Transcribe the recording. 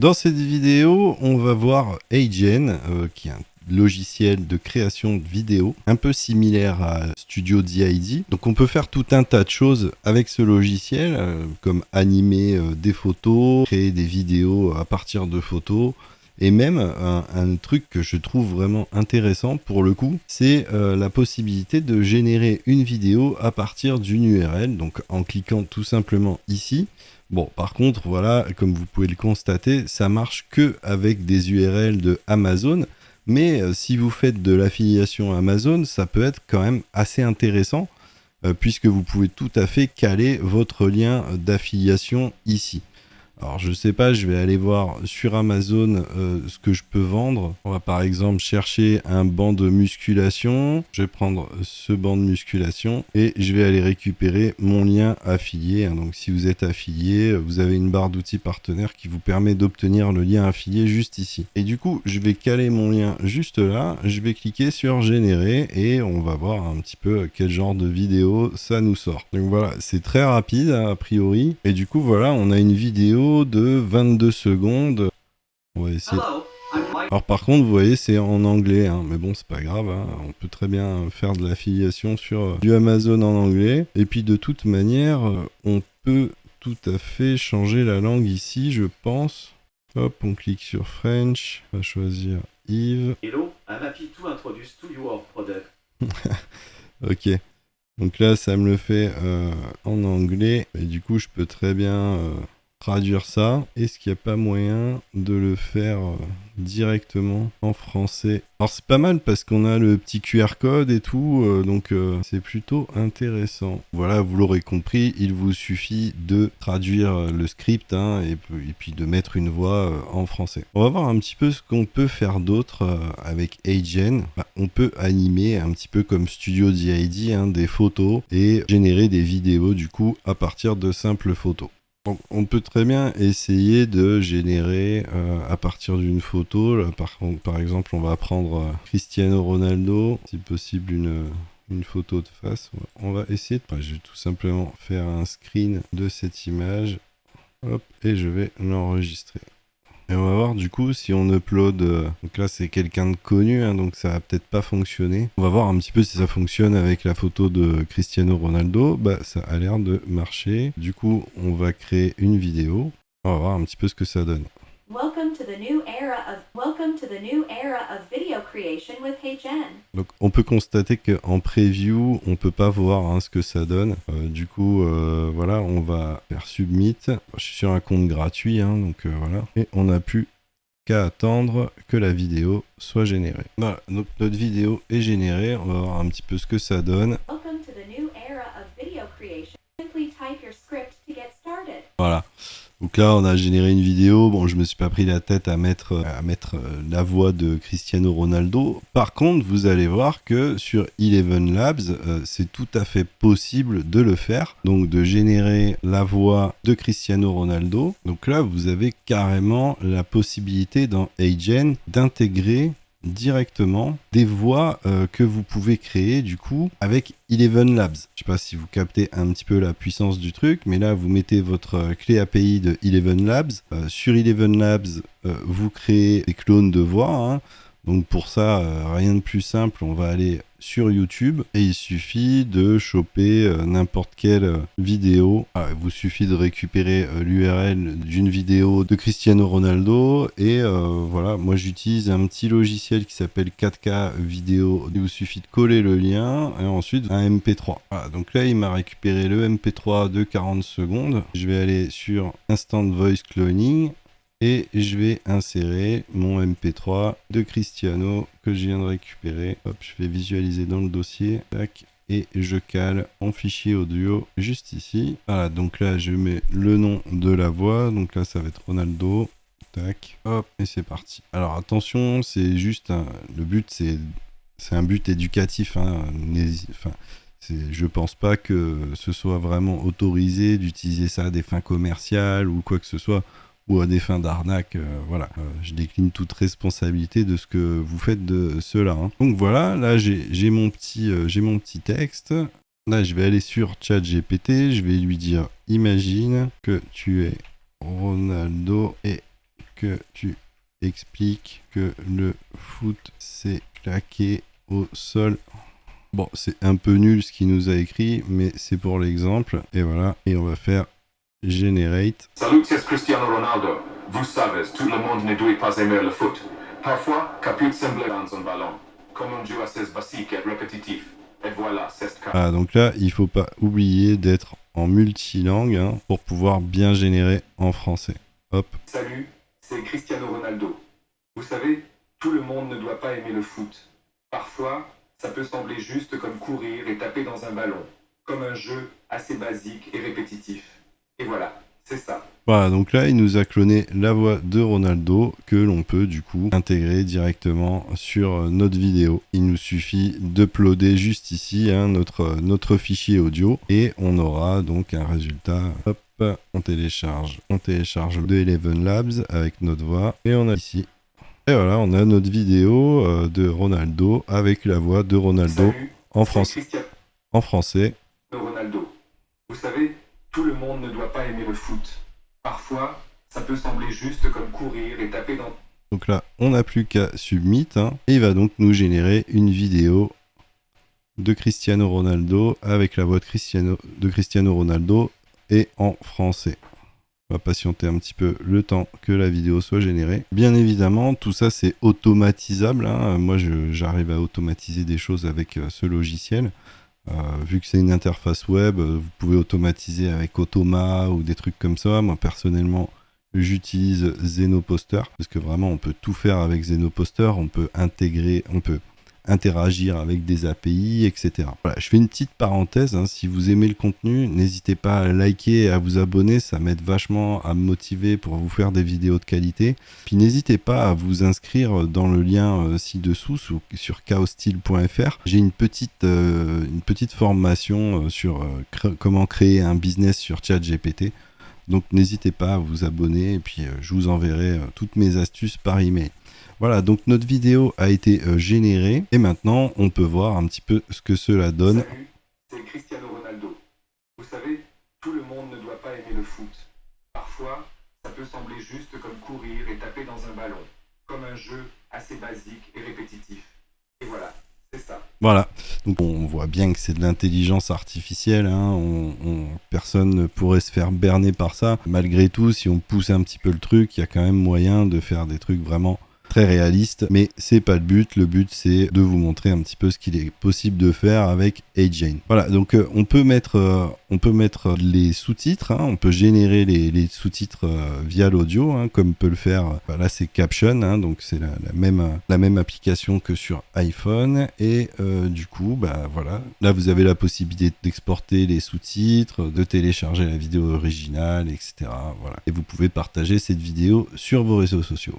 Dans cette vidéo, on va voir HeyGen, qui est un logiciel de création de vidéos, un peu similaire à Studio DID. Donc on peut faire tout un tas de choses avec ce logiciel, comme animer des photos, créer des vidéos à partir de photos. Et même un truc que je trouve vraiment intéressant pour le coup, c'est la possibilité de générer une vidéo à partir d'une URL, donc en cliquant tout simplement ici. Bon, par contre, voilà, comme vous pouvez le constater, ça marche que avec des URL de Amazon. Mais si vous faites de l'affiliation Amazon, ça peut être quand même assez intéressant, puisque vous pouvez tout à fait caler votre lien d'affiliation ici. Alors je sais pas, je vais aller voir sur Amazon ce que je peux vendre. On va par exemple chercher un banc de musculation. Je vais prendre ce banc de musculation et je vais aller récupérer mon lien affilié. Donc si vous êtes affilié, vous avez une barre d'outils partenaires qui vous permet d'obtenir le lien affilié juste ici. Et du coup, je vais caler mon lien juste là. Je vais cliquer sur générer et on va voir un petit peu quel genre de vidéo ça nous sort. Donc voilà, c'est très rapide a priori. Et du coup voilà, on a une vidéo de 22 secondes. On va essayer. Alors par contre, vous voyez, c'est en anglais, hein, mais bon, c'est pas grave. Hein, on peut très bien faire de l'affiliation sur du Amazon en anglais. Et puis de toute manière, on peut tout à fait changer la langue ici, je pense. Hop, on clique sur French. On va choisir Yves. Hello, I'm happy to introduce to you our product. Ok. Donc là, ça me le fait en anglais. Et du coup, je peux très bien traduire ça. Est-ce qu'il n'y a pas moyen de le faire directement en français? Alors c'est pas mal parce qu'on a le petit QR code et tout, donc c'est plutôt intéressant. Voilà, vous l'aurez compris, il vous suffit de traduire le script hein, et puis de mettre une voix en français. On va voir un petit peu ce qu'on peut faire d'autre avec HeyGen. On peut animer un petit peu comme Studio DID hein, des photos et générer des vidéos du coup à partir de simples photos. Donc, on peut très bien essayer de générer à partir d'une photo. Là, par exemple, on va prendre Cristiano Ronaldo, si possible une photo de face. On va essayer de... je vais tout simplement faire un screen de cette image. Hop, et je vais l'enregistrer. Et on va voir du coup si on upload, donc là c'est quelqu'un de connu, hein, donc ça va peut-être pas fonctionner. On va voir un petit peu si ça fonctionne avec la photo de Cristiano Ronaldo. Bah ça a l'air de marcher. Du coup on va créer une vidéo. On va voir un petit peu ce que ça donne. Welcome to the new era of video creation with HeyGen. Donc on peut constater qu'en preview, on peut pas voir hein, ce que ça donne. Du coup, voilà, on va faire submit. Je suis sur un compte gratuit, hein, donc voilà. Et on n'a plus qu'à attendre que la vidéo soit générée. Voilà, donc notre vidéo est générée. On va voir un petit peu ce que ça donne. Welcome to the new era of video creation. Simply type your script to get started. Voilà. Donc là, on a généré une vidéo. Bon, je me suis pas pris la tête à mettre la voix de Cristiano Ronaldo. Par contre, vous allez voir que sur Eleven Labs, c'est tout à fait possible de le faire. Donc, de générer la voix de Cristiano Ronaldo. Donc là, vous avez carrément la possibilité dans HeyGen d'intégrer directement des voix que vous pouvez créer du coup avec Eleven Labs. Je sais pas si vous captez un petit peu la puissance du truc, mais là vous mettez votre clé API de Eleven Labs. Sur Eleven Labs, vous créez des clones de voix. Hein. Donc pour ça, rien de plus simple, on va aller sur YouTube et il suffit de choper n'importe quelle vidéo. Il vous suffit de récupérer l'URL d'une vidéo de Cristiano Ronaldo et voilà, moi j'utilise un petit logiciel qui s'appelle 4K vidéo. Il vous suffit de coller le lien et ensuite un MP3. Voilà, donc là il m'a récupéré le MP3 de 40 secondes. Je vais aller sur Instant Voice Cloning. Et je vais insérer mon MP3 de Cristiano que je viens de récupérer. Hop, je vais visualiser dans le dossier. Tac. Et je cale en fichier audio juste ici. Voilà, donc là je mets le nom de la voix. Donc là ça va être Ronaldo. Tac. Hop, et c'est parti. Alors attention, c'est juste le but c'est un but éducatif. Hein. Je pense pas que ce soit vraiment autorisé d'utiliser ça à des fins commerciales ou quoi que ce soit. Ou à des fins d'arnaque, voilà. Je décline toute responsabilité de ce que vous faites de cela. Hein. Donc voilà, là j'ai mon petit texte. Là je vais aller sur ChatGPT, je vais lui dire imagine que tu es Ronaldo et que tu expliques que le foot c'est claqué au sol. Bon, c'est un peu nul ce qu'il nous a écrit, mais c'est pour l'exemple. Et voilà, et on va faire generate. Salut, c'est Cristiano Ronaldo. Vous savez, tout le monde ne doit pas aimer le foot. Parfois, caput semble dans un ballon. Comme un jeu assez basique et répétitif. Et voilà, c'est ce cas. Ah, donc là, il faut pas oublier d'être en multilangue hein, pour pouvoir bien générer en français. Hop. Salut, c'est Cristiano Ronaldo. Vous savez, tout le monde ne doit pas aimer le foot. Parfois, ça peut sembler juste comme courir et taper dans un ballon. Comme un jeu assez basique et répétitif. Et voilà, c'est ça. Voilà, donc là, il nous a cloné la voix de Ronaldo que l'on peut du coup intégrer directement sur notre vidéo. Il nous suffit d'uploader juste ici hein, notre fichier audio et on aura donc un résultat. Hop, on télécharge de Eleven Labs avec notre voix et on a ici. Et voilà, on a notre vidéo de Ronaldo avec la voix de Ronaldo Salut, en c'est français. Cristiano En français. Ronaldo. Vous savez, tout le monde ne doit pas aimer le foot. Parfois, ça peut sembler juste comme courir et taper dans... Donc là, on n'a plus qu'à submit hein, et il va donc nous générer une vidéo de Cristiano Ronaldo avec la voix de Cristiano Ronaldo et en français. On va patienter un petit peu le temps que la vidéo soit générée. Bien évidemment, tout ça c'est automatisable. Hein. Moi, j'arrive à automatiser des choses avec ce logiciel. Vu que c'est une interface web, vous pouvez automatiser avec Automa ou des trucs comme ça. Moi, personnellement, j'utilise Zenoposter parce que vraiment, on peut tout faire avec Zenoposter. On peut intégrer, on peut interagir avec des API, etc. Voilà, je fais une petite parenthèse, hein, si vous aimez le contenu, n'hésitez pas à liker et à vous abonner, ça m'aide vachement à me motiver pour vous faire des vidéos de qualité. Puis n'hésitez pas à vous inscrire dans le lien ci-dessous sur chaosstyle.fr. J'ai une petite formation sur comment créer un business sur ChatGPT. Donc n'hésitez pas à vous abonner et puis je vous enverrai toutes mes astuces par email. Voilà, donc notre vidéo a été générée et maintenant on peut voir un petit peu ce que cela donne. Salut, c'est Cristiano Ronaldo. Vous savez, tout le monde ne doit pas aimer le foot. Parfois, ça peut sembler juste comme courir et taper dans un ballon. Comme un jeu assez basique et répétitif. Et voilà, c'est ça. Voilà, donc on voit bien que c'est de l'intelligence artificielle, hein. Personne ne pourrait se faire berner par ça. Malgré tout, si on pousse un petit peu le truc, il y a quand même moyen de faire des trucs vraiment très réaliste, mais c'est pas le but c'est de vous montrer un petit peu ce qu'il est possible de faire avec HeyJane. Voilà, donc on peut mettre les sous-titres, hein, on peut générer les sous-titres via l'audio, hein, comme peut le faire, là c'est Caption, hein, donc c'est la même application que sur iPhone, et du coup, bah voilà, là vous avez la possibilité d'exporter les sous-titres, de télécharger la vidéo originale, etc. Voilà, et vous pouvez partager cette vidéo sur vos réseaux sociaux.